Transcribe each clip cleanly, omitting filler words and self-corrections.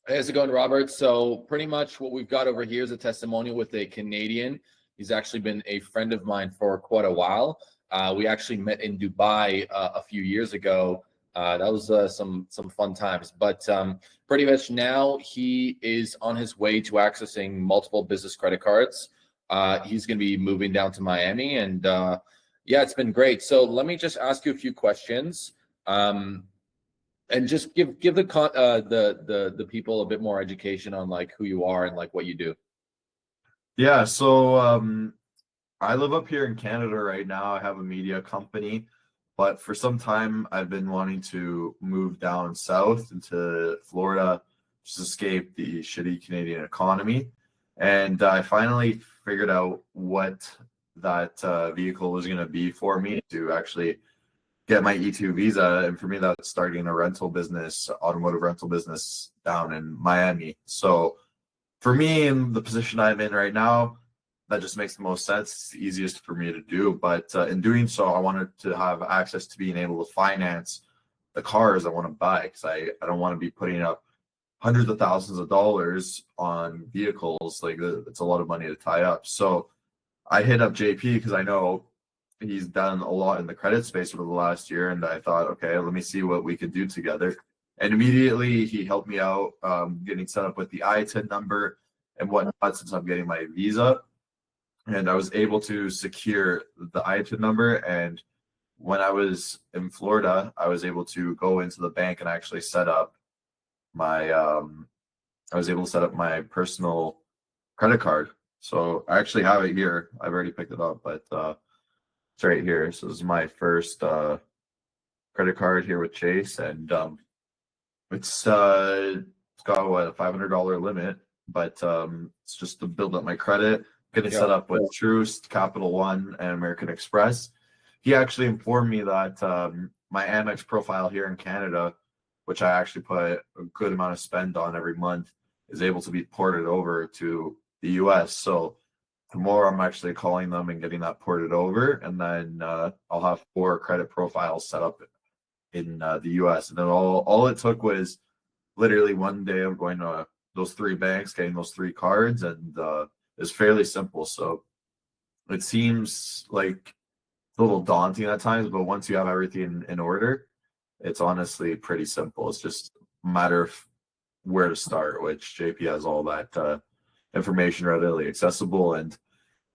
Hey, how's it going, Robert? So pretty much what we've got over here is a testimonial with a Canadian. He's actually been a friend of mine for quite a while. We actually met in Dubai a few years ago. That was some fun times. But pretty much now he is on his way to accessing multiple business credit cards. He's going to be moving down to Miami, and yeah, it's been great. So let me just ask you a few questions. And just give the people a bit more education on like who you are and like what you do. Yeah, so I live up here in Canada right now. I have a media company, but for some time I've been wanting to move down south into Florida, just escape the shitty Canadian economy. And I finally figured out what that vehicle was going to be for me to actually get my E2 visa. And for me, that's starting a rental business, automotive rental business down in Miami. So for me, in the position I'm in right now, that just makes the most sense. It's the easiest for me to do. But in doing so, I wanted to have access to being able to finance the cars I want to buy, because I don't want to be putting up hundreds of thousands of dollars on vehicles. Like, it's a lot of money to tie up. So I hit up JP because I know he's done a lot in the credit space over the last year, and I thought, okay, let me see what we could do together. And immediately he helped me out getting set up with the ITIN number and whatnot, since I'm getting my visa. And I was able to secure the ITIN number. And when I was in Florida, I was able to go into the bank and actually set up my I was able to set up my personal credit card. So I actually have it here. I've already picked it up, but it's right here. So this is my first credit card here with Chase, and it's got what, a $500 limit, but it's just to build up my credit, getting set up with Truist, Capital One, and American Express. He actually informed me that my Amex profile here in Canada, which I actually put a good amount of spend on every month, is able to be ported over to the US. So tomorrow I'm actually calling them and getting that ported over, and then I'll have 4 credit profiles set up in the US. And then all it took was literally one day of going to those 3 banks, getting those 3 cards, and it's fairly simple. So it seems like it's a little daunting at times, but once you have everything in order, it's honestly pretty simple. It's just a matter of where to start, which JP has all that information readily accessible. And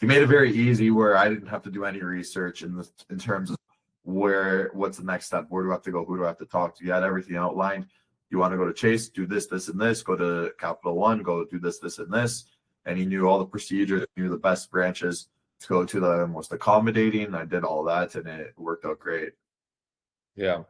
he made it very easy where I didn't have to do any research in terms of what's the next step, where do I have to go, who do I have to talk to. You had everything outlined. You want to go to Chase, do this, this, and this. Go to Capital One, go do this, this, and this. And he knew all the procedures, knew the best branches to go to, the most accommodating. I did all that, and it worked out great. Yeah.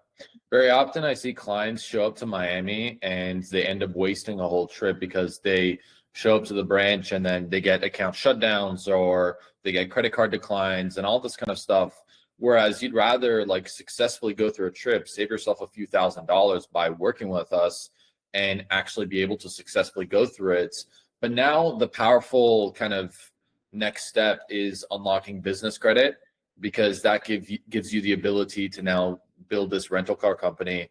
Very often I see clients show up to Miami and they end up wasting a whole trip because they show up to the branch and then they get account shutdowns or they get credit card declines and all this kind of stuff. Whereas you'd rather like successfully go through a trip, save yourself a few $1,000s by working with us and actually be able to successfully go through it. But now the powerful kind of next step is unlocking business credit, because that gives you the ability to now build this rental car company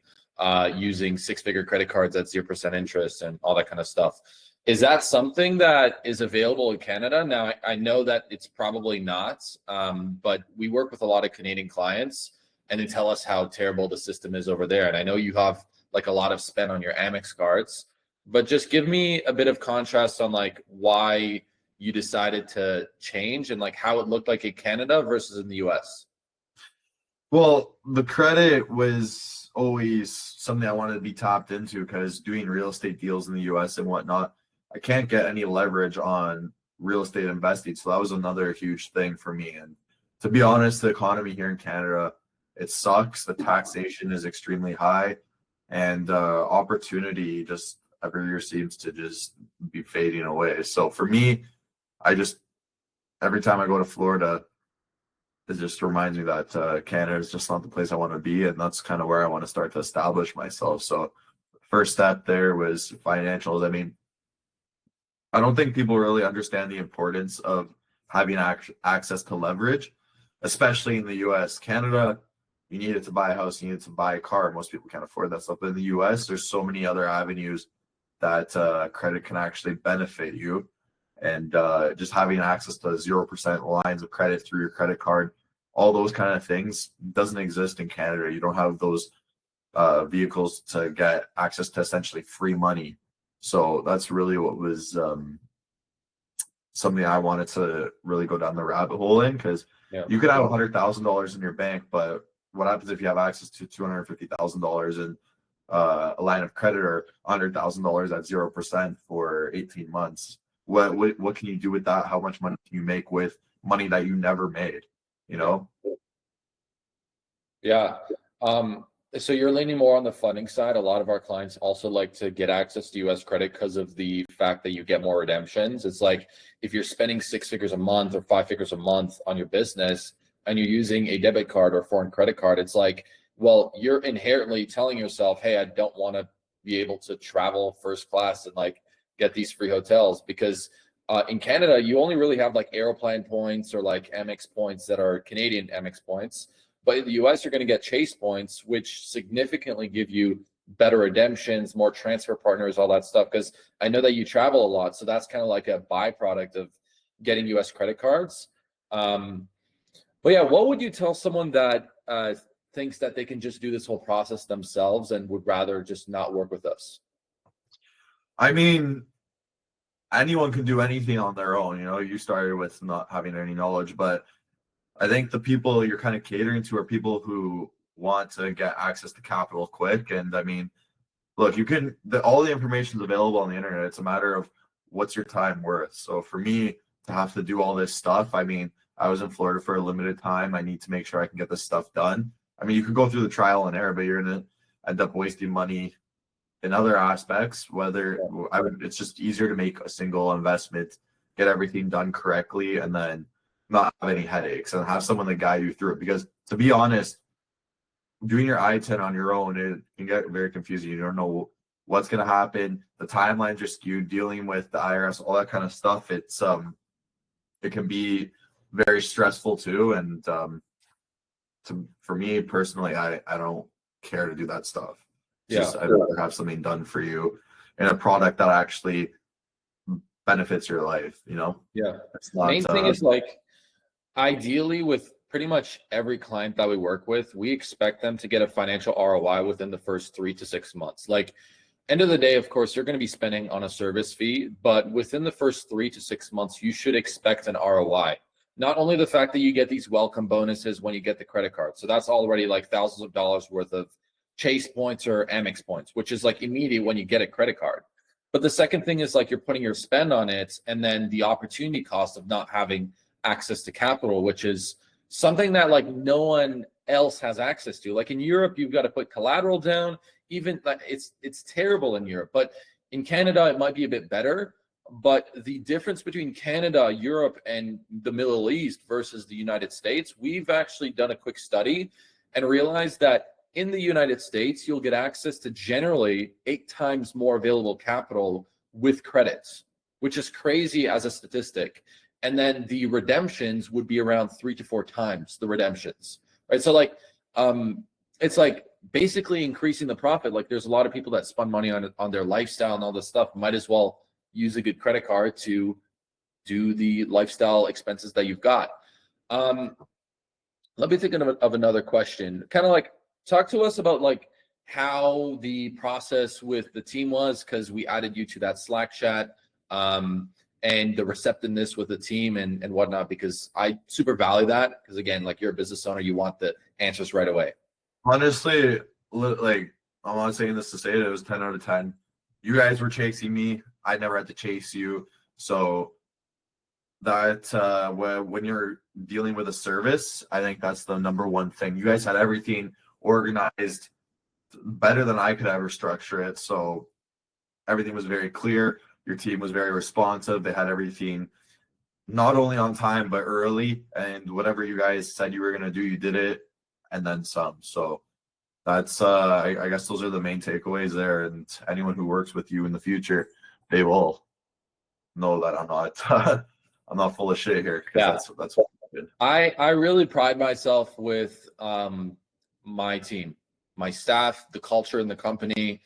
using 6-figure credit cards at 0% interest and all that kind of stuff. Is that something that is available in Canada? Now, I know that it's probably not, but we work with a lot of Canadian clients and they tell us how terrible the system is over there. And I know you have like a lot of spend on your Amex cards, but just give me a bit of contrast on like why you decided to change and like how it looked like in Canada versus in the US. Well, the credit was always something I wanted to be tapped into, because doing real estate deals in the US and whatnot, I can't get any leverage on real estate investing. So that was another huge thing for me. And to be honest, the economy here in Canada, it sucks. The taxation is extremely high, and opportunity just every year seems to just be fading away. So for me, every time I go to Florida, it just reminds me that Canada is just not the place I want to be, and that's kind of where I want to start to establish myself. So the first step there was financials. I mean, I don't think people really understand the importance of having access to leverage, especially in the US. Canada, you needed to buy a house, you needed to buy a car. Most people can't afford that stuff. But in the US, there's so many other avenues that credit can actually benefit you. And just having access to 0% lines of credit through your credit card, all those kind of things doesn't exist in Canada. You don't have those vehicles to get access to essentially free money. So that's really what was something I wanted to really go down the rabbit hole in, because you could have $100,000 in your bank, but what happens if you have access to $250,000 in a line of credit, or $100,000 at 0% for 18 months? What can you do with that? How much money can you make with money that you never made? You know? Yeah. So you're leaning more on the funding side. A lot of our clients also like to get access to US credit because of the fact that you get more redemptions. It's like if you're spending 6 figures a month or 5 figures a month on your business and you're using a debit card or a foreign credit card, it's like, well, you're inherently telling yourself, hey, I don't want to be able to travel first class and like get these free hotels, because in Canada, you only really have like Aeroplan points or like Amex points that are Canadian Amex points. But in the US, you're going to get Chase points, which significantly give you better redemptions, more transfer partners, all that stuff. Because I know that you travel a lot. So that's kind of like a byproduct of getting US credit cards. But yeah, what would you tell someone that thinks that they can just do this whole process themselves and would rather just not work with us? I mean, anyone can do anything on their own. You know, you started with not having any knowledge, but I think the people you're kind of catering to are people who want to get access to capital quick. And I mean, look, all the information is available on the internet. It's a matter of what's your time worth. So for me to have to do all this stuff, I mean, I was in Florida for a limited time. I need to make sure I can get this stuff done. I mean, you could go through the trial and error, but you're going to end up wasting money in other aspects. It's just easier to make a single investment, get everything done correctly, and then not have any headaches and have someone to guide you through it. Because to be honest, doing your I-10 on your own, it can get very confusing. You don't know what's going to happen. The timelines are skewed, dealing with the IRS, all that kind of stuff. It can be very stressful too. And for me personally, I don't care to do that stuff. I'd rather have something done for you in a product that actually benefits your life, you know? Yeah. Main thing is like, ideally, with pretty much every client that we work with, we expect them to get a financial ROI within the first 3 to 6 months. Like, end of the day, of course, you're going to be spending on a service fee, but within the first 3 to 6 months, you should expect an ROI. Not only the fact that you get these welcome bonuses when you get the credit card. So that's already like thousands of dollars worth of Chase points or Amex points, which is like immediate when you get a credit card. But the second thing is like you're putting your spend on it, and then the opportunity cost of not having access to capital, which is something that like no one else has access to. Like in Europe, you've got to put collateral down. Even like it's terrible in Europe, but in Canada it might be a bit better. But the difference between Canada, Europe, and the Middle East versus the United States, we've actually done a quick study and realized that in the United States, you'll get access to generally 8 times more available capital with credits, which is crazy as a statistic. And then the redemptions would be around 3 to 4 times the redemptions, right? So like, it's like basically increasing the profit. Like there's a lot of people that spend money on their lifestyle and all this stuff. Might as well use a good credit card to do the lifestyle expenses that you've got. Let me think of another question. Kind of like, talk to us about like how the process with the team was, because we added you to that Slack chat. And the receptiveness with the team and whatnot, because I super value that. Because again, like you're a business owner, you want the answers right away. Honestly, like I'm not saying this to say it was 10 out of 10. You guys were chasing me. I never had to chase you. So that when you're dealing with a service, I think that's the number one thing. You guys had everything organized better than I could ever structure it. So everything was very clear. Your team was very responsive. They had everything not only on time, but early. And whatever you guys said you were going to do, you did it and then some. So that's, I guess those are the main takeaways there. And anyone who works with you in the future, they will know that I'm not, I'm not full of shit here. Yeah. That's what I did. I really pride myself with my team, my staff, the culture in the company.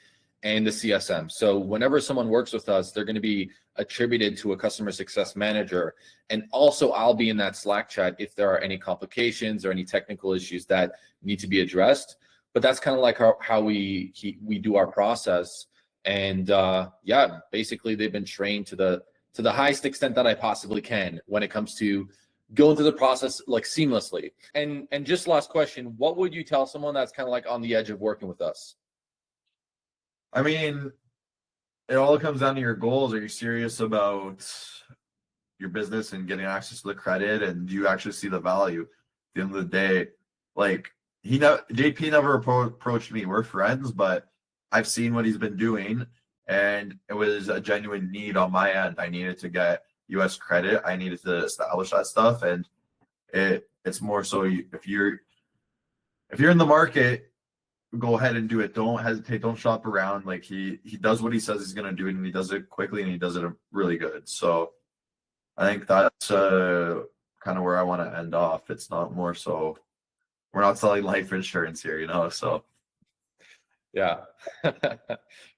and the CSM. So whenever someone works with us, they're going to be attributed to a customer success manager. And also I'll be in that Slack chat if there are any complications or any technical issues that need to be addressed. But that's kind of like how we do our process. And yeah, basically they've been trained to the highest extent that I possibly can when it comes to going through the process like seamlessly. And just last question, what would you tell someone that's kind of like on the edge of working with us? I mean, it all comes down to your goals. Are you serious about your business and getting access to the credit, and do you actually see the value? At the end of the day, like JP never approached me. We're friends, but I've seen what he's been doing, and it was a genuine need on my end. I needed to get US credit. I needed to establish that stuff, and it's more so if you're in the market, go ahead and do it. Don't hesitate. Don't shop around. Like he does what he says he's gonna do, and he does it quickly, and he does it really good. So I think that's kind of where I want to end off. It's not more so we're not selling life insurance here, you know. So yeah.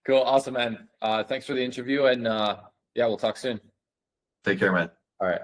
Cool, awesome, man. Thanks for the interview, and yeah, we'll talk soon. take care, man. All right.